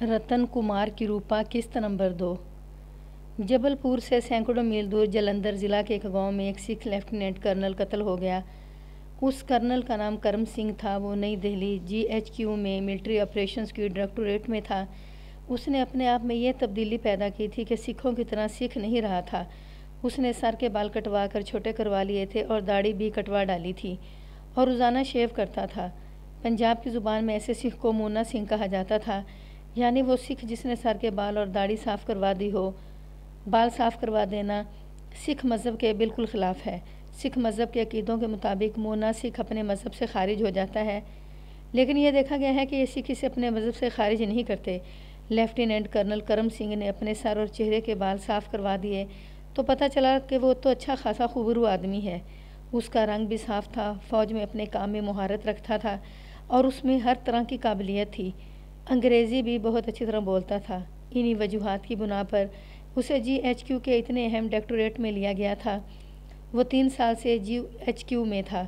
रतन कुमार की रूपा किस्त नंबर 2। जबलपुर से सैकड़ों मील दूर जालंधर ज़िला के एक गांव में एक सिख लेफ्टिनेंट कर्नल कत्ल हो गया। उस कर्नल का नाम करम सिंह था। वो नई दिल्ली GHQ में मिलिट्री ऑपरेशंस की डायरेक्टोरेट में था। उसने अपने आप में यह तब्दीली पैदा की थी कि सिखों की तरह सिख नहीं रहा था। उसने सर के बाल कटवा कर छोटे करवा लिए थे और दाढ़ी भी कटवा डाली थी और रोज़ाना शेव करता था। पंजाब की ज़ुबान में ऐसे सिख को मुन्ना सिंह कहा जाता था, यानी वो सिख जिसने सर के बाल और दाढ़ी साफ़ करवा दी हो। बाल साफ़ करवा देना सिख मज़हब के बिल्कुल ख़िलाफ़ है। सिख मज़हब के अक़ीदों के मुताबिक मुन्ना सिख अपने मज़हब से ख़ारिज हो जाता है, लेकिन यह देखा गया है कि ये सिख इसे अपने मज़हब से ख़ारिज नहीं करते। लेफ्टिनेंट कर्नल करम सिंह ने अपने सर और चेहरे के बाल साफ़ करवा दिए तो पता चला कि वो तो अच्छा खासा खूबरू आदमी है। उसका रंग भी साफ़ था, फ़ौज में अपने काम में महारत रखता था और उसमें हर तरह की काबिलियत थी। अंग्रेज़ी भी बहुत अच्छी तरह बोलता था। इन्हीं वजूहात की बुना पर उसे GHQ के इतने अहम डायरेक्टोरेट में लिया गया था। वो 3 साल से GHQ में था।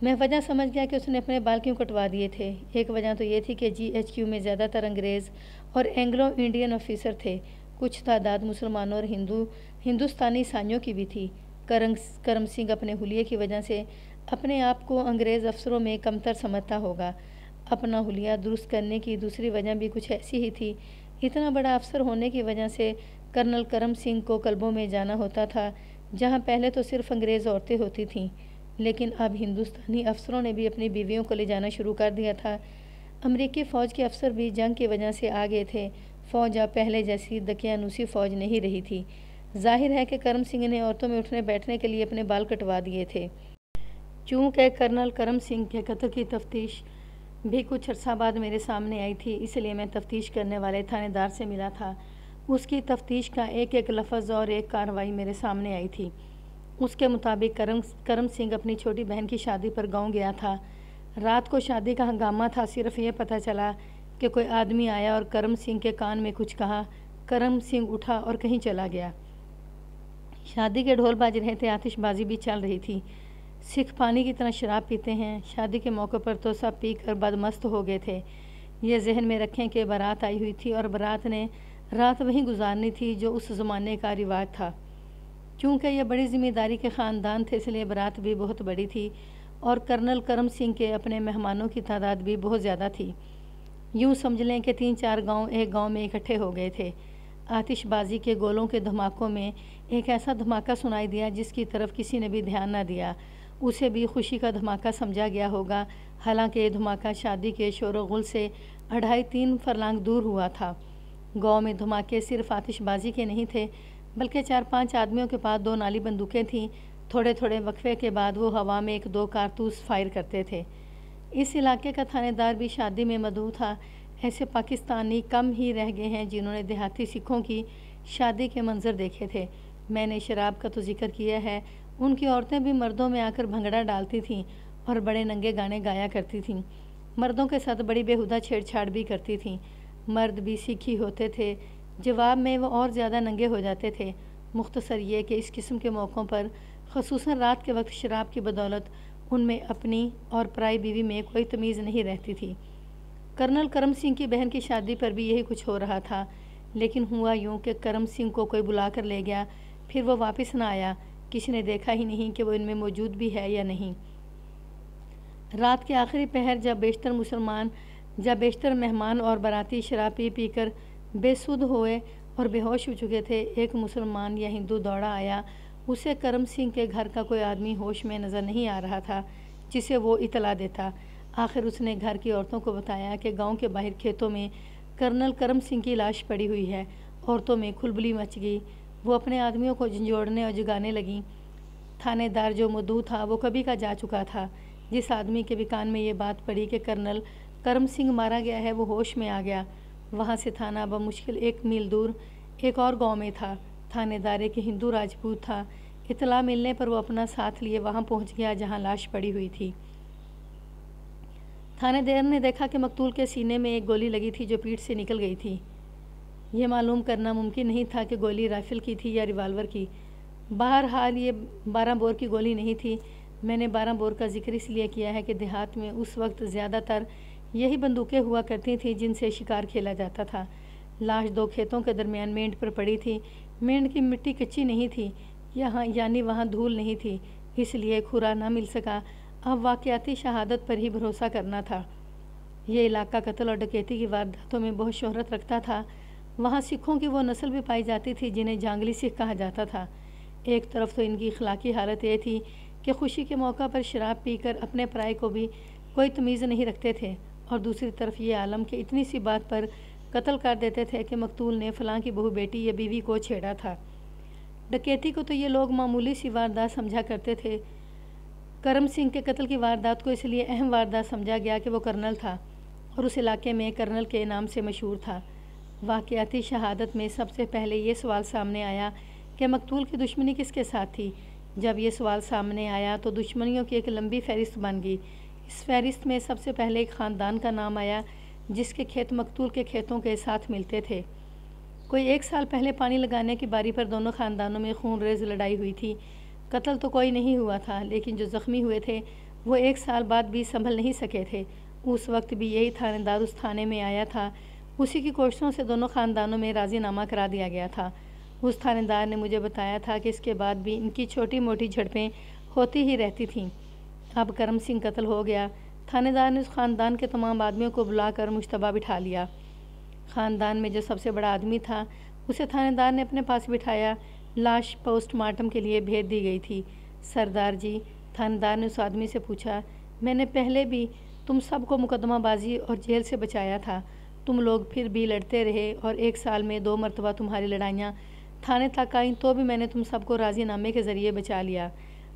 मैं वजह समझ गया कि उसने अपने बाल क्यों कटवा दिए थे। एक वजह तो ये थी कि GHQ में ज़्यादातर अंग्रेज़ और एंग्लो इंडियन ऑफिसर थे। कुछ तादाद मुसलमानों और हिंदुस्तानी ईसाइयों की भी थी। करम सिंह अपने हुलिये की वजह से अपने आप को अंग्रेज़ अफसरों में कमतर समझता होगा। अपना हुलिया दुरुस्त करने की दूसरी वजह भी कुछ ऐसी ही थी। इतना बड़ा अफसर होने की वजह से कर्नल करम सिंह को क्लबों में जाना होता था, जहां पहले तो सिर्फ अंग्रेज़ औरतें होती थीं, लेकिन अब हिंदुस्तानी अफसरों ने भी अपनी बीवियों को ले जाना शुरू कर दिया था। अमरीकी फ़ौज के अफसर भी जंग की वजह से आ गए थे। फ़ौज अब पहले जैसी दकियानूसी फ़ौज नहीं रही थी। जाहिर है कि करम सिंह ने औरतों में उठने बैठने के लिए अपने बाल कटवा दिए थे। चूँकि कर्नल करम सिंह के कत्ल की तफ्तीश भी कुछ अर्सा बाद मेरे सामने आई थी, इसलिए मैं तफ्तीश करने वाले थानेदार से मिला था। उसकी तफ्तीश का एक एक लफ्ज़ और एक कार्रवाई मेरे सामने आई थी। उसके मुताबिक करम सिंह अपनी छोटी बहन की शादी पर गांव गया था। रात को शादी का हंगामा था। सिर्फ ये पता चला कि कोई आदमी आया और करम सिंह के कान में कुछ कहा। करम सिंह उठा और कहीं चला गया। शादी के ढोल बाज रहे थे, आतिशबाजी भी चल रही थी। सिख पानी की तरह शराब पीते हैं। शादी के मौके पर तो सब पी कर बदमस्त हो गए थे। ये जहन में रखें कि बारात आई हुई थी और बारात ने रात वहीं गुजारनी थी, जो उस ज़माने का रिवाज था। चूँकि यह बड़ी ज़िम्मेदारी के ख़ानदान थे, इसलिए बारात भी बहुत बड़ी थी और कर्नल करम सिंह के अपने मेहमानों की तादाद भी बहुत ज़्यादा थी। यूँ समझ लें कि 3-4 गांव एक गांव में इकट्ठे हो गए थे। आतिशबाजी के गोलों के धमाकों में एक ऐसा धमाका सुनाई दिया जिसकी तरफ किसी ने भी ध्यान न दिया। उसे भी खुशी का धमाका समझा गया होगा। हालांकि ये धमाका शादी के शोर-ओ-गुल से 2.5-3 फरलांग दूर हुआ था। गांव में धमाके सिर्फ आतिशबाजी के नहीं थे, बल्कि 4-5 आदमियों के पास 2 नाली बंदूकें थीं। थोड़े थोड़े वक्फे के बाद वो हवा में 1-2 कारतूस फायर करते थे। इस इलाके का थानेदार भी शादी में मदऊ था। ऐसे पाकिस्तानी कम ही रह गए हैं जिन्होंने देहाती सिखों की शादी के मंजर देखे थे। मैंने शराब का तो जिक्र किया है। उनकी औरतें भी मर्दों में आकर भंगड़ा डालती थीं और बड़े नंगे गाने गाया करती थीं। मर्दों के साथ बड़ी बेहुदा छेड़छाड़ भी करती थीं। मर्द भी सिख ही होते थे। जवाब में वो और ज़्यादा नंगे हो जाते थे। मुख्तसर ये कि इस किस्म के मौक़ों पर ख़ुसूसन रात के वक्त शराब की बदौलत उनमें अपनी और पराई बीवी में कोई तमीज़ नहीं रहती थी। कर्नल करम सिंह की बहन की शादी पर भी यही कुछ हो रहा था, लेकिन हुआ यूँ कि करम सिंह को कोई बुला कर ले गया, फिर वो वापस न आया। किसी ने देखा ही नहीं कि वो इनमें मौजूद भी है या नहीं। रात के आखिरी पहर जब बेशतर मेहमान और बाराती शराब पी कर बेसुध हुए और बेहोश हो चुके थे, एक मुसलमान या हिंदू दौड़ा आया। उसे करम सिंह के घर का कोई आदमी होश में नज़र नहीं आ रहा था जिसे वो इतला देता। आखिर उसने घर की औरतों को बताया कि गांव के बाहर खेतों में कर्नल करम सिंह की लाश पड़ी हुई है। औरतों में खुलबली मच गई। वो अपने आदमियों को झंझोड़ने और जगाने लगी। थानेदार जो मदऊ था वो कभी का जा चुका था। जिस आदमी के भी कान में ये बात पड़ी कि कर्नल करम सिंह मारा गया है, वो होश में आ गया। वहाँ से थाना बमुश्किल 1 मील दूर एक और गांव में था। थानेदार एक हिंदू राजपूत था। इतला मिलने पर वो अपना साथ लिए वहाँ पहुँच गया जहाँ लाश पड़ी हुई थी। थानेदार ने देखा कि मकतूल के सीने में एक गोली लगी थी जो पीठ से निकल गई थी। यह मालूम करना मुमकिन नहीं था कि गोली राइफल की थी या रिवाल्वर की। बहरहाल ये 12 बोर की गोली नहीं थी। मैंने 12 बोर का जिक्र इसलिए किया है कि देहात में उस वक्त ज़्यादातर یہی بندوقیں ہوا کرتی تھیں جن سے شکار کھیلا جاتا تھا۔ لاش 2 کھیتوں کے درمیان مینڈ پر پڑی تھی۔ مینڈ کی مٹی کچی نہیں تھی، یعنی وہاں دھول نہیں تھی، اس لیے کھرا نہ مل سکا۔ اب واقعاتی شہادت پر ہی بھروسہ کرنا تھا۔ یہ علاقہ قتل اور ڈکیتی کی وارداتوں میں بہت شہرت رکھتا تھا۔ وہاں سکھوں کی وہ نسل بھی پائی جاتی تھی جنہیں جانگلی سکھ کہا جاتا تھا۔ ایک طرف تو ان کی اخلاقی حالت یہ تھی کہ خوشی کے موقع پر شراب پی کر اپنے پرائے کو بھی کوئی تمیز نہیں رکھتے تھے، اور دوسری طرف یہ عالم کہ اتنی سی بات پر قتل کر دیتے تھے کہ مقتول نے فلاں کی بہو بیٹی یا بیوی کو چھیڑا تھا۔ ڈکیتی کو تو یہ لوگ معمولی سی واردات سمجھا کرتے تھے۔ کرم سنگھ کے قتل کی واردات کو اس لیے اہم واردات سمجھا گیا کہ وہ کرنل تھا اور اس علاقے میں کرنل کے نام سے مشہور تھا۔ واقعاتی شہادت میں سب سے پہلے یہ سوال سامنے آیا کہ مقتول کی دشمنی کس کے ساتھ تھی۔ جب یہ سوال سامنے آیا تو دشمنیوں کی ایک لمبی فہرست بن گئی۔ اس فہرست میں سب سے پہلے ایک خاندان کا نام آیا جس کے کھیت مقتول کے کھیتوں کے ساتھ ملتے تھے۔ کوئی 1 سال پہلے پانی لگانے کی باری پر دونوں خاندانوں میں خون ریز لڑائی ہوئی تھی۔ قتل تو کوئی نہیں ہوا تھا، لیکن جو زخمی ہوئے تھے وہ 1 سال بعد بھی سنبھل نہیں سکے تھے۔ اس وقت بھی یہی تھانے دار اس تھانے میں آیا تھا۔ اسی کی کوششوں سے دونوں خاندانوں میں راضی نامہ کرا دیا گیا تھا۔ اس تھانے دار نے مجھے بتایا تھا کہ اس کے بعد بھی ان کی چھوٹی موٹی جھڑپیں ہوتی ہی رہتی تھیں۔ اب کرم سنگھ قتل ہو گیا۔ تھانے دار نے اس خاندان کے تمام آدمیوں کو بلا کر مشتبہ بٹھا لیا۔ خاندان میں جو سب سے بڑا آدمی تھا اسے تھانے دار نے اپنے پاس بٹھایا۔ لاش پوسٹ مارٹم کے لیے بھیج دی گئی تھی۔ سردار جی، تھانے دار نے اس آدمی سے پوچھا، میں نے پہلے بھی تم سب کو مقدمہ بازی اور جیل سے بچایا تھا، تم لوگ پھر بھی لڑتے رہے اور 1 سال میں 2 مرتبہ تمہاری لڑائیاں تھانے تک آئیں تو بھی میں نے تم سب کو راضی نامے کے ذریعے بچا لیا۔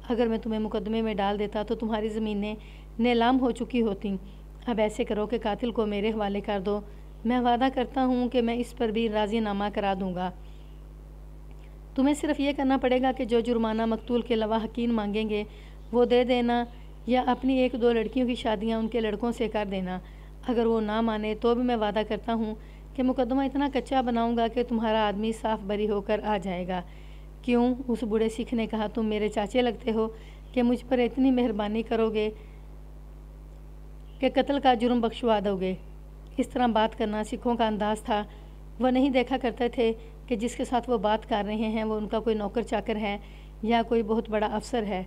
اگر میں تمہیں مقدمے میں ڈال دیتا تو تمہاری زمینیں نیلام ہو چکی ہوتیں۔ اب ایسے کرو کہ قاتل کو میرے حوالے کر دو، میں وعدہ کرتا ہوں کہ میں اس پر بھی راضی نامہ کرا دوں گا۔ تمہیں صرف یہ کرنا پڑے گا کہ جو جرمانہ مقتول کے علاوہ حقین مانگیں گے وہ دے دینا، یا اپنی 1-2 لڑکیوں کی شادیاں ان کے لڑکوں سے کر دینا۔ اگر وہ نہ مانے تو بھی میں وعدہ کرتا ہوں کہ مقدمہ اتنا کچا بناؤں گا کہ تمہارا آدمی صاف بری ہو کر آ جائے گا۔ کیوں؟ اس بوڑھے سکھ نے کہا، تم میرے چاچے لگتے ہو کہ مجھ پر اتنی مہربانی کرو گے کہ قتل کا جرم بخشوا دو گے۔ اس طرح بات کرنا سکھوں کا انداز تھا۔ وہ نہیں دیکھا کرتے تھے کہ جس کے ساتھ وہ بات کر رہے ہیں وہ ان کا کوئی نوکر چاکر ہے یا کوئی بہت بڑا افسر ہے۔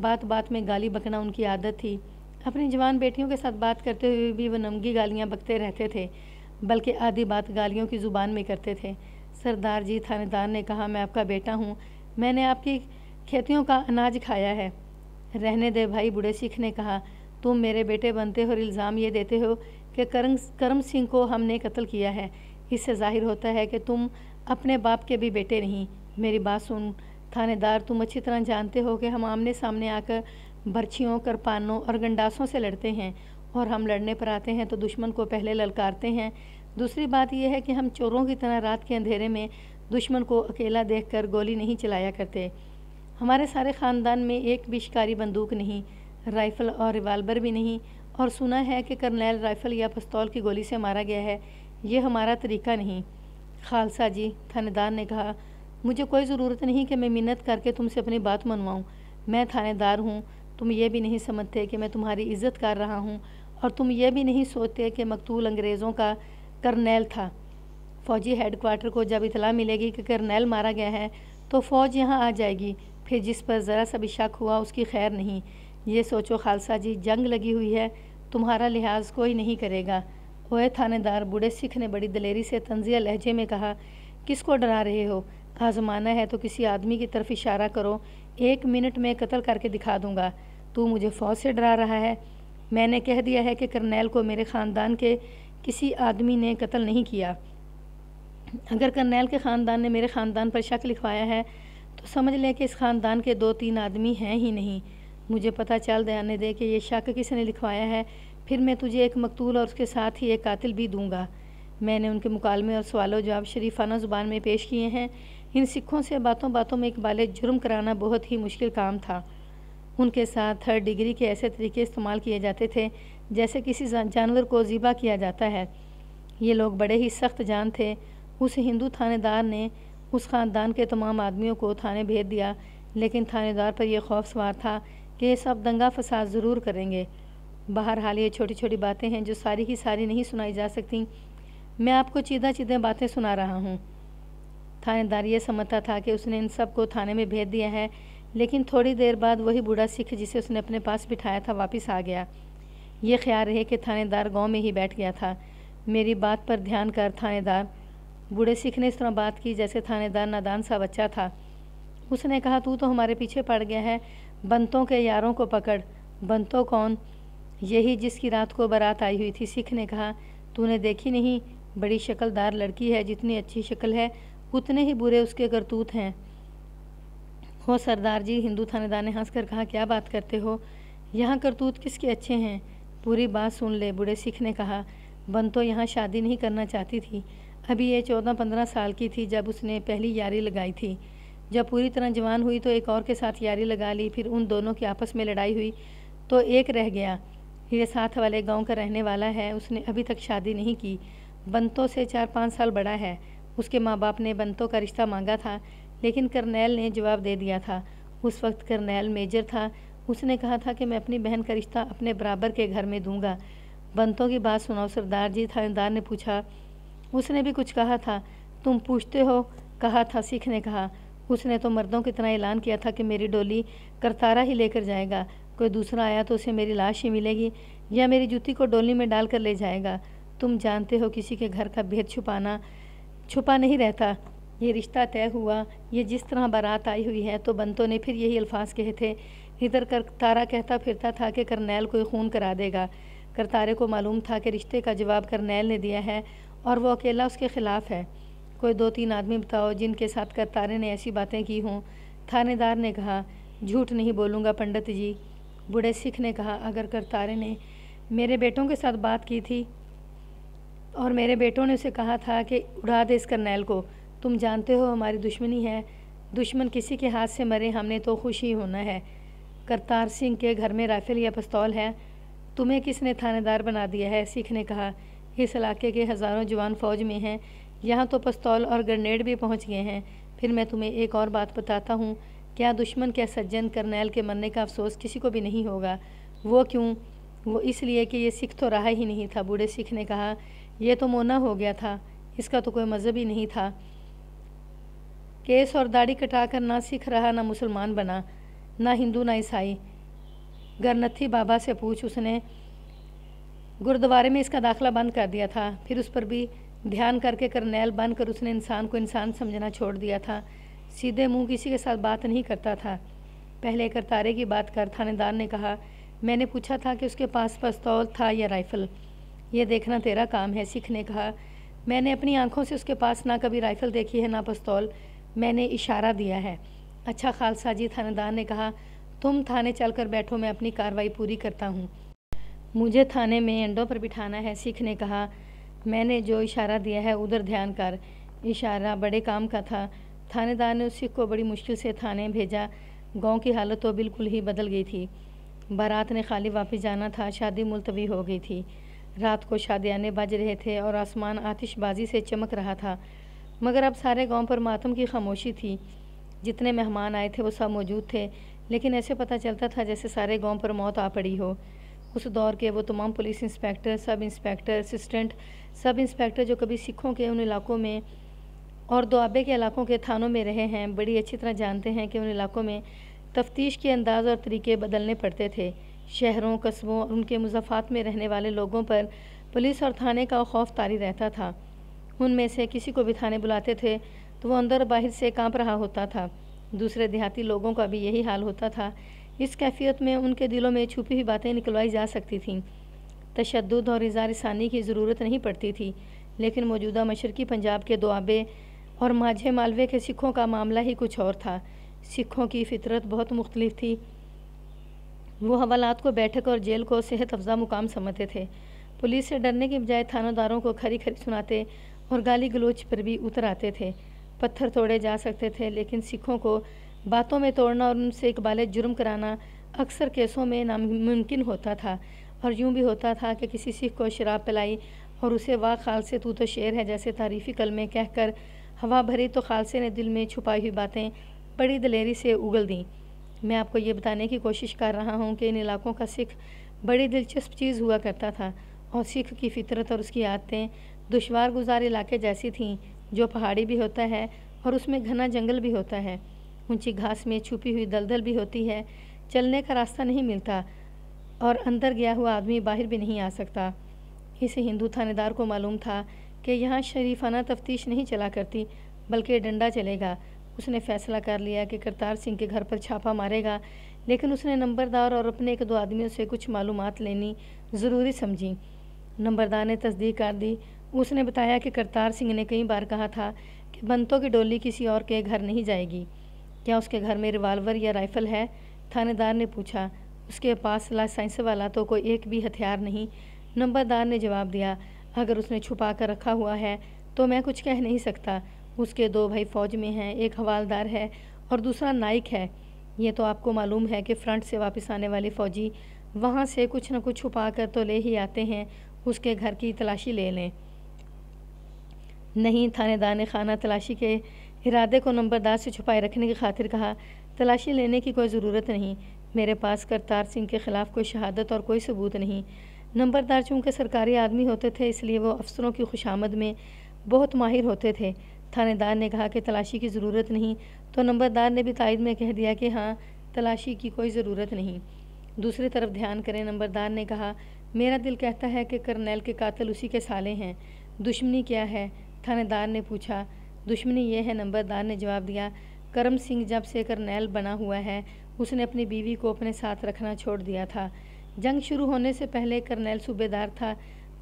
بات بات میں گالی بکنا ان کی عادت تھی۔ اپنی جوان بیٹیوں کے ساتھ بات کرتے ہوئے بھی وہ نمگی گالیاں بکتے رہتے تھے، بلکہ آدھی بات گالیوں کی زبان میں کرتے تھے۔ سردار جی، تھانے دار نے کہا، میں آپ کا بیٹا ہوں، میں نے آپ کی کھیتیوں کا اناج کھایا ہے۔ رہنے دے بھائی، بوڑھے سکھ نے کہا، تم میرے بیٹے بنتے ہو اور الزام یہ دیتے ہو کہ کرم سنگھ کو ہم نے قتل کیا ہے۔ اس سے ظاہر ہوتا ہے کہ تم اپنے باپ کے بھی بیٹے نہیں۔ میری بات سن تھانے دار، تم اچھی طرح جانتے ہو کہ ہم آمنے سامنے آ کر برچھیوں، کرپانوں اور گنڈاسوں سے لڑتے ہیں، اور ہم لڑنے پر آتے ہیں تو دشمن کو پہلے للکارتے ہیں۔ دوسری بات یہ ہے کہ ہم چوروں کی طرح رات کے اندھیرے میں دشمن کو اکیلا دیکھ کر گولی نہیں چلایا کرتے۔ ہمارے سارے خاندان میں ایک بھی شکاری بندوق نہیں، رائفل اور ریوالور بھی نہیں، اور سنا ہے کہ کرنیل رائفل یا پستول کی گولی سے مارا گیا ہے۔ یہ ہمارا طریقہ نہیں۔ خالصہ جی، تھانے دار نے کہا، مجھے کوئی ضرورت نہیں کہ میں منت کر کے تم سے اپنی بات منواؤں۔ میں تھانے دار ہوں، تم یہ بھی نہیں سمجھتے کہ میں تمہاری عزت کر رہا ہوں، اور تم یہ بھی نہیں سوچتے کہ مقتول انگریزوں کا کرنیل تھا۔ فوجی ہیڈ کوارٹر کو جب اطلاع ملے گی کہ کرنیل مارا گیا ہے تو فوج یہاں آ جائے گی، پھر جس پر ذرا سا بھی شک ہوا اس کی خیر نہیں۔ یہ سوچو خالصہ جی، جنگ لگی ہوئی ہے، تمہارا لحاظ کوئی نہیں کرے گا۔ اوئے تھانے دار، بوڑھے سکھ نے بڑی دلیری سے طنزیہ لہجے میں کہا، کس کو ڈرا رہے ہو؟ آزمانا ہے تو کسی آدمی کی طرف اشارہ کرو، 1 منٹ میں قتل کر کے دکھا دوں گا۔ تو مجھے فوج سے ڈرا رہا ہے؟ میں نے کہہ دیا ہے کہ کرنیل کو میرے خاندان کے کسی آدمی نے قتل نہیں کیا۔ اگر کرنیل کے خاندان نے میرے خاندان پر شک لکھوایا ہے تو سمجھ لیں کہ اس خاندان کے 2-3 آدمی ہیں ہی نہیں۔ مجھے پتہ چل جانے دے کہ یہ شک کس نے لکھوایا ہے، پھر میں تجھے ایک مقتول اور اس کے ساتھ ہی ایک قاتل بھی دوں گا۔ میں نے ان کے مکالمے اور سوال و جواب شریفانہ زبان میں پیش کیے ہیں۔ ان سکھوں سے باتوں باتوں میں اقبال جرم کرانا بہت ہی مشکل کام تھا۔ ان کے ساتھ 3rd ڈگری کے ایسے طریقے استعمال کیے جاتے تھے جیسے کسی جانور کو ذبح کیا جاتا ہے۔ یہ لوگ بڑے ہی سخت جان تھے۔ اس ہندو تھانے دار نے اس خاندان کے تمام آدمیوں کو تھانے بھیج دیا، لیکن تھانے دار پر یہ خوف سوار تھا کہ یہ سب دنگا فساد ضرور کریں گے۔ बहरहाल ये छोटी छोटी बातें हैं जो सारी की सारी नहीं सुनाई जा सकती। मैं आपको चीदा चीदें बातें सुना रहा हूँ। थानेदार ये समझता था कि उसने इन सब को थाने में भेज दिया है, लेकिन थोड़ी देर बाद वही बूढ़ा सिख जिसे उसने अपने पास बिठाया था वापस आ गया। ये ख्याल रहे कि थानेदार गांव में ही बैठ गया था। मेरी बात पर ध्यान कर थानेदार। बूढ़े सिख ने इस तरह बात की जैसे थानेदार नादान सा बच्चा था। उसने कहा, तू तो हमारे पीछे पड़ गया है, बंतों के यारों को पकड़। बंतों कौन? यही जिसकी रात को बारात आई हुई थी। सिख ने कहा, तूने देखी नहीं? बड़ी शक्लदार लड़की है, जितनी अच्छी शक्ल है उतने ही बुरे उसके करतूत हैं। हो सरदार जी, हिंदू थानेदार ने हंसकर कहा, क्या बात करते हो? यहाँ करतूत किसके अच्छे हैं? पूरी बात सुन ले, बूढ़े सिख ने कहा। बंतो यहाँ शादी नहीं करना चाहती थी। अभी ये 14-15 साल की थी जब उसने पहली यारी लगाई थी। जब पूरी तरह जवान हुई तो एक और के साथ यारी लगा ली। फिर उन दोनों की आपस में लड़ाई हुई तो एक रह गया। ये साथ वाले गांव का रहने वाला है, उसने अभी तक शादी नहीं की। बंतो से 4-5 साल बड़ा है। उसके माँ बाप ने बंतो का रिश्ता मांगा था, लेकिन करनैल ने जवाब दे दिया था। उस वक्त करनैल मेजर था। उसने कहा था कि मैं अपनी बहन का रिश्ता अपने बराबर के घर में दूंगा। बंतों की बात सुनाओ सरदार जी, थानेदार ने पूछा। उसने भी कुछ कहा था? तुम पूछते हो? कहा था, सिख ने कहा। उसने तो मर्दों की तरह ऐलान किया था कि मेरी डोली करतारा ही लेकर जाएगा। कोई दूसरा आया तो उसे मेरी लाश ही मिलेगी या मेरी जूती को डोली में डाल कर ले जाएगा। तुम जानते हो किसी के घर का भेद छुपा नहीं रहता। ये रिश्ता तय हुआ। ये जिस तरह बारात आई हुई है तो बंतों ने फिर यही अल्फाज कहे थे। इधर करतारा कहता फिरता था कि करनैल कोई खून करा देगा। करतारे को मालूम था कि रिश्ते का जवाब करनैल ने दिया है और वो अकेला उसके खिलाफ है। कोई 2-3 आदमी बताओ जिनके साथ करतारे ने ऐसी बातें की हों। थानेदार ने कहा, झूठ नहीं बोलूँगा पंडित जी। बूढ़े सिख ने कहा, अगर करतारे ने मेरे बेटों के साथ बात की थी और मेरे बेटों ने उसे कहा था कि उड़ा दे इस करनैल को। तुम जानते हो हमारी दुश्मनी है। दुश्मन किसी के हाथ से मरे, हमने तो खुश ही होना है। करतार सिंह के घर में राइफल या पिस्तौल है। तुम्हें किसने थानेदार बना दिया है? सिख ने कहा, इस इलाके के हज़ारों जवान फ़ौज में हैं। यहाँ तो पिस्तौल और ग्रेनेड भी पहुँच गए हैं। फिर मैं तुम्हें एक और बात बताता हूँ। क्या दुश्मन क्या सज्जन, करनैल के मरने का अफसोस किसी को भी नहीं होगा। वो क्यों? वो इसलिए कि ये सिख तो रहा ही नहीं था। बूढ़े सिख ने कहा, यह तो मोना हो गया था, इसका तो कोई मज़हब ही नहीं था। केस और दाढ़ी कटाकर ना सिख रहा, ना मुसलमान बना, ना हिंदू ना ईसाई। गरनथी बाबा से पूछ, उसने गुरुद्वारे में इसका दाखिला बंद कर दिया था। फिर उस पर भी ध्यान करके करनैल बनकर उसने इंसान को इंसान समझना छोड़ दिया था। सीधे मुंह किसी के साथ बात नहीं करता था। पहले करतारे की बात कर, थानेदार ने कहा। मैंने पूछा था कि उसके पास पिस्तौल था या राइफ़ल। ये देखना तेरा काम है। सिख ने कहा, मैंने अपनी आंखों से उसके पास ना कभी राइफ़ल देखी है ना पिस्तौल। मैंने इशारा दिया है। अच्छा खालसा जी, थानेदार ने कहा, तुम थाने चलकर बैठो, मैं अपनी कार्रवाई पूरी करता हूँ। मुझे थाने में अंडों पर बिठाना है। सिख ने कहा, मैंने जो इशारा दिया है उधर ध्यान कर। इशारा बड़े काम का था। थानेदार ने उस सिख को बड़ी मुश्किल से थाने भेजा। गांव की हालत तो बिल्कुल ही बदल गई थी। बारात ने खाली वापस जाना था। शादी मुलतवी हो गई थी। रात को शादियाने बज रहे थे और आसमान आतिशबाजी से चमक रहा था। मगर अब सारे गांव पर मातम की खामोशी थी। जितने मेहमान आए थे वो सब मौजूद थे, लेकिन ऐसे पता चलता था जैसे सारे गांव पर मौत आ पड़ी हो। उस दौर के वो तमाम police inspector, sub inspector, assistant sub inspector जो कभी सिखों के उन इलाकों में और दुआबे के इलाकों के थानों में रहे हैं, बड़ी अच्छी तरह जानते हैं कि उन इलाकों में तफ्तीश के अंदाज़ और तरीके बदलने पड़ते थे। शहरों, कस्बों और उनके मुज़ाफ़ात में रहने वाले लोगों पर पुलिस और थाने का खौफ तारी रहता था। उनमें से किसी को भी थाने बुलाते थे तो वो अंदर बाहर से काँप रहा होता था। दूसरे देहाती लोगों का भी यही हाल होता था। इस कैफियत में उनके दिलों में छुपी हुई बातें निकलवाई जा सकती थीं। तशद्दुद और इज़ार-ए-सानी की ज़रूरत नहीं पड़ती थी, लेकिन मौजूदा मशरकी पंजाब के दुआबे और माझे मालवे के सिखों का मामला ही कुछ और था। सिखों की फितरत बहुत मुख्तलिफ थी। वो हवालात को बैठक और जेल को सेहत अफजा मुकाम समझते थे। पुलिस से डरने की बजाय थानेदारों को खरी खरी सुनाते और गाली गलोच पर भी उतर आते थे। पत्थर तोड़े जा सकते थे, लेकिन सिखों को बातों में तोड़ना और उनसे इकबाल जुर्म कराना अक्सर केसों में नामुमकिन होता था। और यूँ भी होता था कि किसी सिख को शराब पिलाई और उसे वाह खालसे तू तो शेर है जैसे तारीफ़ी कलमे कहकर हवा भरी तो खालसे ने दिल में छुपाई हुई बातें बड़ी दलेरी से उगल दी। मैं आपको ये बताने की कोशिश कर रहा हूँ कि इन इलाकों का सिख बड़ी दिलचस्प चीज़ हुआ करता था और सिख की फितरत और उसकी आदतें दुश्वार गुजार इलाके जैसी थीं, जो पहाड़ी भी होता है और उसमें घना जंगल भी होता है। ऊंची घास में छुपी हुई दलदल भी होती है, चलने का रास्ता नहीं मिलता और अंदर गया हुआ आदमी बाहर भी नहीं आ सकता। इस हिंदू थानेदार को मालूम था कि यहाँ शरीफाना तफ्तीश नहीं चला करती, बल्कि डंडा चलेगा। उसने फैसला कर लिया कि करतार सिंह के घर पर छापा मारेगा, लेकिन उसने नंबरदार और अपने एक दो आदमियों से कुछ मालूमात लेनी ज़रूरी समझी। नंबरदार ने तस्दीक कर दी। उसने बताया कि करतार सिंह ने कई बार कहा था कि बंतों की डोली किसी और के घर नहीं जाएगी। क्या उसके घर में रिवाल्वर या राइफ़ल है? थानेदार ने पूछा। उसके पास लाइसेंस वाला तो कोई एक भी हथियार नहीं, नंबरदार ने जवाब दिया। अगर उसने छुपा कर रखा हुआ है तो मैं कुछ कह नहीं सकता। उसके दो भाई फ़ौज में हैं, एक हवालदार है और दूसरा नाइक है। ये तो आपको मालूम है कि फ्रंट से वापस आने वाले फ़ौजी वहाँ से कुछ न कुछ छुपा कर तो ले ही आते हैं। उसके घर की तलाशी ले लें। नहीं, थानेदार ने खाना तलाशी के इरादे को नंबरदार से छुपाए रखने की खातिर कहा। तलाशी लेने की कोई ज़रूरत नहीं। मेरे पास करतार सिंह के ख़िलाफ़ कोई शहादत और कोई सबूत नहीं। नंबरदार चूँकि सरकारी आदमी होते थे, इसलिए वो अफसरों की खुशामद में बहुत माहिर होते थे। थानेदार ने कहा कि तलाशी की ज़रूरत नहीं, तो नंबरदार ने भी तायद में कह दिया कि हाँ, तलाशी की कोई ज़रूरत नहीं। दूसरी तरफ ध्यान करें, नंबरदार ने कहा, मेरा दिल कहता है कि करनैल के कातिल उसी के साले हैं। दुश्मनी क्या है? थानेदार ने पूछा। दुश्मनी ये है, नंबरदार ने जवाब दिया, करम सिंह जब से करनैल बना हुआ है, उसने अपनी बीवी को अपने साथ रखना छोड़ दिया था। जंग शुरू होने से पहले करनैल सूबेदार था,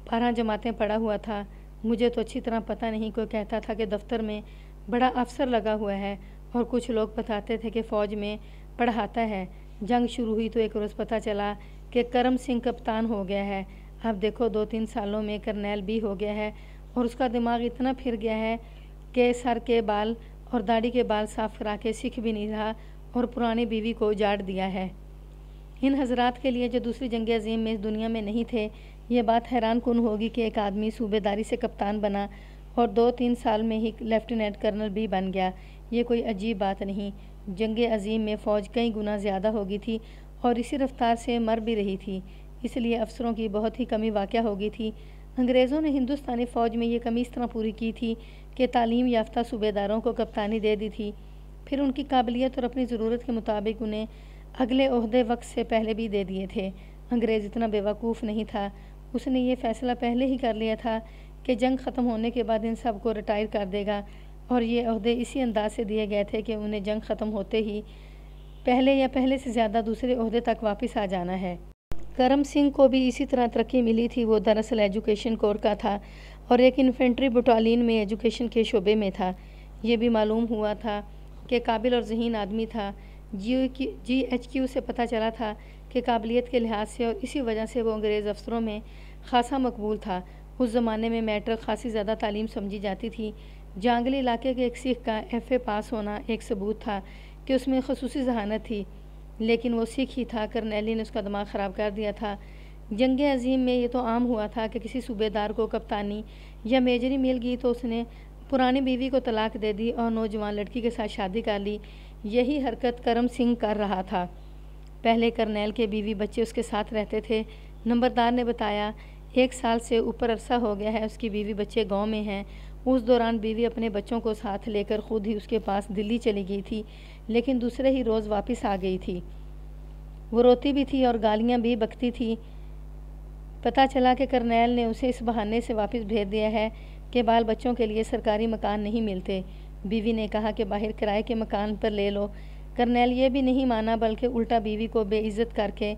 12 जमातें पढ़ा हुआ था। मुझे तो अच्छी तरह पता नहीं, कोई कहता था कि दफ्तर में बड़ा अफसर लगा हुआ है और कुछ लोग बताते थे कि फ़ौज में पढ़ाता है। जंग शुरू हुई तो एक रोज़ पता चला कि करम सिंह कप्तान हो गया है। अब देखो 2-3 सालों में करनैल भी हो गया है और उसका दिमाग इतना फिर गया है कि सर के बाल और दाढ़ी के बाल साफ करा के सिख भी नहीं रहा और पुरानी बीवी को उजाड़ दिया है। इन हजरात के लिए जो दूसरी जंग अजीम में इस दुनिया में नहीं थे, ये बात हैरान कुन होगी कि एक आदमी सूबेदारी से कप्तान बना और 2-3 साल में ही लेफ्टिनेंट कर्नल भी बन गया। ये कोई अजीब बात नहीं। जंग अजीम में फ़ौज कई गुना ज़्यादा हो गई थी और इसी रफ्तार से मर भी रही थी, इसलिए अफसरों की बहुत ही कमी वाक़या हो गई थी। अंग्रेज़ों ने हिंदुस्तानी फ़ौज में ये कमी इस तरह पूरी की थी कि तालीम याफ्ता सूबेदारों को कप्तानी दे दी थी, फिर उनकी काबिलियत और अपनी ज़रूरत के मुताबिक उन्हें अगले ओहदे वक्त से पहले भी दे दिए थे। अंग्रेज़ इतना बेवकूफ़ नहीं था। उसने ये फ़ैसला पहले ही कर लिया था कि जंग ख़त्म होने के बाद इन सब को रिटायर कर देगा और ये ओहदे इसी अंदाज से दिए गए थे कि उन्हें जंग ख़त्म होते ही पहले या पहले से ज़्यादा दूसरे ओहदे तक वापस आ जाना है। करम सिंह को भी इसी तरह तरक्की मिली थी। वो दरअसल एजुकेशन कोर का था और एक इन्फेंट्री बटालियन में एजुकेशन के शोबे में था। ये भी मालूम हुआ था कि काबिल और ज़हीन आदमी था। GHQ से पता चला था कि काबिलियत के लिहाज से और इसी वजह से वो अंग्रेज़ अफसरों में ख़ासा मकबूल था। उस ज़माने में मैट्रिक खासी ज़्यादा तालीम समझी जाती थी। जांगली इलाके के एक सिख का FA पास होना एक सबूत था कि उसमें खसूसी जहानत थी, लेकिन वो सिख ही था। करनैली ने उसका दिमाग ख़राब कर दिया था। जंग अजीम में ये तो आम हुआ था कि किसी सूबेदार को कप्तानी या मेजरी मिल गई तो उसने पुरानी बीवी को तलाक दे दी और नौजवान लड़की के साथ शादी कर ली। यही हरकत करम सिंह कर रहा था। पहले करनैल के बीवी बच्चे उसके साथ रहते थे। नंबरदार ने बताया, 1 साल से ऊपर अरसा हो गया है उसकी बीवी बच्चे गांव में हैं। उस दौरान बीवी अपने बच्चों को साथ लेकर खुद ही उसके पास दिल्ली चली गई थी, लेकिन दूसरे ही रोज़ वापस आ गई थी। वो रोती भी थी और गालियाँ भी बकती थी। पता चला कि करनैल ने उसे इस बहाने से वापस भेज दिया है कि बाल बच्चों के लिए सरकारी मकान नहीं मिलते। बीवी ने कहा कि बाहर किराए के मकान पर ले लो। करनैल ये भी नहीं माना, बल्कि उल्टा बीवी को बेइज्जत करके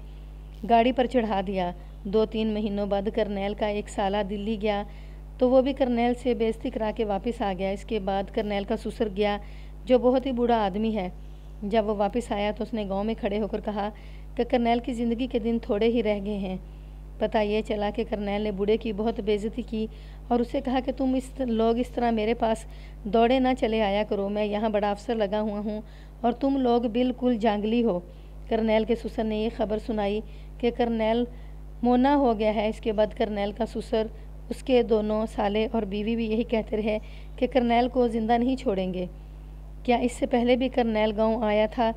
गाड़ी पर चढ़ा दिया। 2-3 महीनों बाद करनैल का एक साला दिल्ली गया तो वो भी करनैल से बेइज्जती करा के वापस आ गया। इसके बाद करनैल का ससुर गया, जो बहुत ही बूढ़ा आदमी है। जब वो वापस आया तो उसने गांव में खड़े होकर कहा कि करनैल की ज़िंदगी के दिन थोड़े ही रह गए हैं। पता ये चला कि करनैल ने बूढ़े की बहुत बेइज्जती की और उससे कहा कि तुम लोग इस तरह मेरे पास दौड़े ना चले आया करो। मैं यहाँ बड़ा अफसर लगा हुआ हूँ और तुम लोग बिल्कुल जांगली हो। करनैल के ससुर ने ये खबर सुनाई कि करनैल मोना हो गया है। इसके बाद करनैल का ससुर, उसके दोनों साले और बीवी भी यही कहते रहे कि करनैल को ज़िंदा नहीं छोड़ेंगे। क्या इससे पहले भी करनैल गाँव आया था?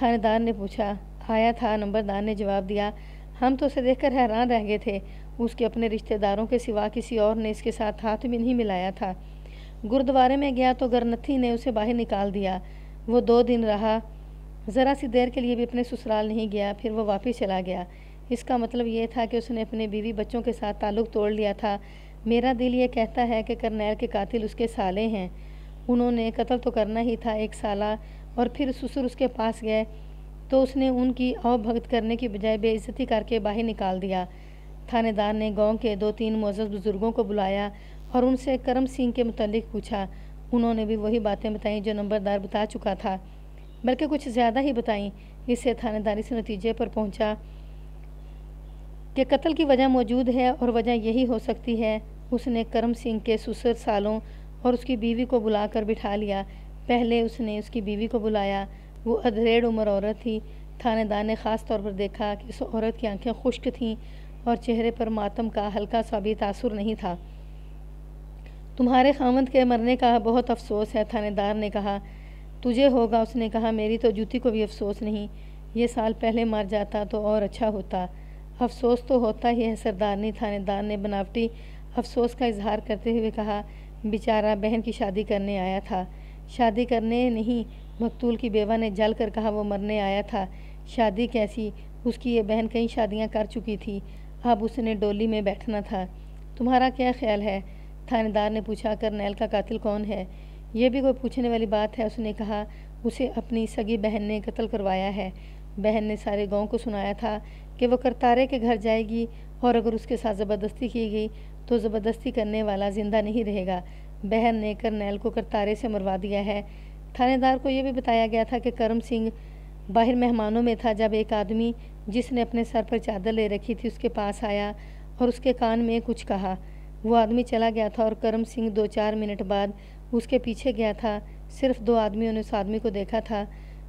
थानेदार ने पूछा। आया था, नंबरदार ने जवाब दिया। ہم تو اسے دیکھ کر حیران رہ گئے تھے۔ اس کے اپنے رشتہ داروں کے سوا کسی اور نے اس کے ساتھ ہاتھ بھی نہیں ملایا تھا۔ گردوارے میں گیا تو گرنتھی نے اسے باہر نکال دیا۔ وہ 2 دن رہا، ذرا سی دیر کے لیے بھی اپنے سسرال نہیں گیا، پھر وہ واپس چلا گیا۔ اس کا مطلب یہ تھا کہ اس نے اپنے بیوی بچوں کے ساتھ تعلق توڑ لیا تھا۔ میرا دل یہ کہتا ہے کہ کرنیل کے قاتل اس کے سالے ہیں۔ انہوں نے قتل تو کرنا ہی تھا 1 سالہ، اور پھر سسر اس کے پاس گئے تو اس نے ان کی او بھگت کرنے کی بجائے بے عزتی کر کے باہر نکال دیا۔ تھانے دار نے گاؤں کے 2-3 معزز بزرگوں کو بلایا اور ان سے کرم سنگھ کے متعلق پوچھا۔ انہوں نے بھی وہی باتیں بتائیں جو نمبردار بتا چکا تھا، بلکہ کچھ زیادہ ہی بتائیں۔ اس سے تھانے دار اس نتیجے پر پہنچا کہ قتل کی وجہ موجود ہے، اور وجہ یہی ہو سکتی ہے۔ اس نے کرم سنگھ کے سسر سالوں اور اس کی بیوی کو بلا کر بٹھا لیا۔ پہلے اس نے اس کی بیوی کو بلایا۔ وہ ادھیڑ عمر عورت تھی۔ تھانے دار نے خاص طور پر دیکھا کہ اس عورت کی آنکھیں خشک تھیں اور چہرے پر ماتم کا ہلکا سا بھی تاثر نہیں تھا۔ تمہارے خاوند کے مرنے کا بہت افسوس ہے، تھانے دار نے کہا۔ تجھے ہوگا، اس نے کہا، میری تو جوتی کو بھی افسوس نہیں۔ یہ سال پہلے مر جاتا تو اور اچھا ہوتا۔ افسوس تو ہوتا ہی ہے سردارنی، تھانے دار نے بناوٹی افسوس کا اظہار کرتے ہوئے کہا۔ بیچارہ بہن کی شادی کرنے آیا تھا۔ شادی کرنے نہیں، مقتول کی بیوہ نے جل کر کہا، وہ مرنے آیا تھا۔ شادی کیسی؟ اس کی یہ بہن کئی شادیاں کر چکی تھی، اب اس نے ڈولی میں بیٹھنا تھا۔ تمہارا کیا خیال ہے؟ تھانے دار نے پوچھا۔ کرنیل کا قاتل کون ہے؟ یہ بھی کوئی پوچھنے والی بات ہے، اس نے کہا۔ اسے اپنی سگی بہن نے قتل کروایا ہے۔ بہن نے سارے گاؤں کو سنایا تھا کہ وہ کرتارے کے گھر جائے گی، اور اگر اس کے ساتھ زبردستی کی گئی تو زبردستی کرنے والا زندہ نہیں رہے گا۔ بہن نے کرنیل کو کرتارے سے مروا دیا ہے۔ تھانے دار کو یہ بھی بتایا گیا تھا کہ کرم سنگھ باہر مہمانوں میں تھا جب ایک آدمی جس نے اپنے سر پر چادر لے رکھی تھی اس کے پاس آیا اور اس کے کان میں کچھ کہا۔ وہ آدمی چلا گیا تھا اور کرم سنگھ 2-4 منٹ بعد اس کے پیچھے گیا تھا۔ صرف 2 آدمیوں نے اس آدمی کو دیکھا تھا۔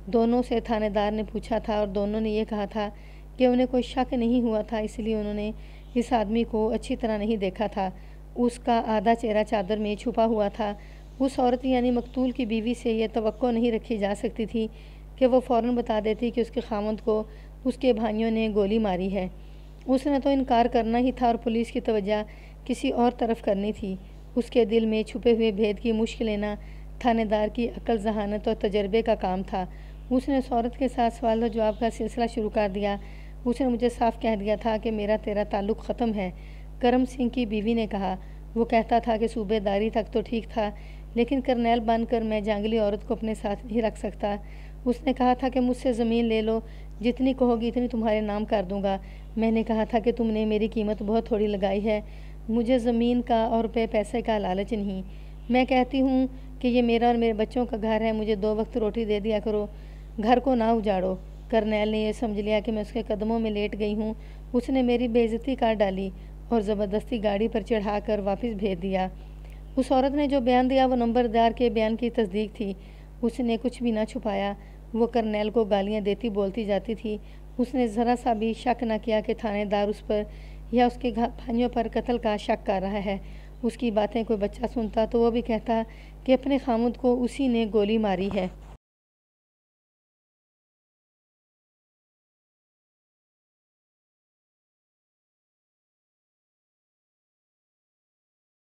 دونوں سے تھانے دار نے پوچھا تھا اور دونوں نے یہ کہا تھا کہ انہیں کوئی شک نہیں ہوا تھا، اس لیے انہوں نے اس آدمی کو اچھی طرح نہیں دیکھا تھا۔ اس کا آدھا چہرہ چادر میں چھپا ہوا تھا۔ اس عورت یعنی مقتول کی بیوی سے یہ توقع نہیں رکھی جا سکتی تھی کہ وہ فوراً بتا دیتی کہ اس کے خاوند کو اس کے بھائیوں نے گولی ماری ہے۔ اس نے تو انکار کرنا ہی تھا اور پولیس کی توجہ کسی اور طرف کرنی تھی۔ اس کے دل میں چھپے ہوئے بھید کی مشق لینا تھانے دار کی عقل، ذہانت اور تجربے کا کام تھا۔ اس نے اس عورت کے ساتھ سوال و جواب کا سلسلہ شروع کر دیا۔ اس نے مجھے صاف کہہ دیا تھا کہ میرا تیرا تعلق ختم ہے۔ کرم سنگھ کی بیوی نے کہا۔ وہ کہتا تھا کہ صوبے داری تک تو ٹھیک تھا، لیکن کرنیل بن کر میں جنگلی عورت کو اپنے ساتھ نہیں رکھ سکتا۔ اس نے کہا تھا کہ مجھ سے زمین لے لو، جتنی کہو گی اتنی تمہارے نام کر دوں گا۔ میں نے کہا تھا کہ تم نے میری قیمت بہت تھوڑی لگائی ہے، مجھے زمین کا اور پیسے کا لالچ نہیں۔ میں کہتی ہوں کہ یہ میرا اور میرے بچوں کا گھر ہے، مجھے 2 وقت روٹی دے دیا کرو، گھر کو نہ اجاڑو۔ کرنیل نے یہ سمجھ لیا کہ میں اس کے قدموں میں لیٹ گئی ہوں۔ اس نے میری بے عزتی کر ڈالی اور زبردستی گاڑی پر چڑھا کر واپس بھیج دیا۔ اس عورت نے جو بیان دیا وہ نمبردار کے بیان کی تصدیق تھی۔ اس نے کچھ بھی نہ چھپایا۔ وہ کرنیل کو گالیاں دیتی بولتی جاتی تھی۔ اس نے ذرا سا بھی شک نہ کیا کہ تھانے دار اس پر یا اس کے بھائیوں پر قتل کا شک کر رہا ہے۔ اس کی باتیں کوئی بچہ سنتا تو وہ بھی کہتا کہ اپنے خامد کو اسی نے گولی ماری ہے۔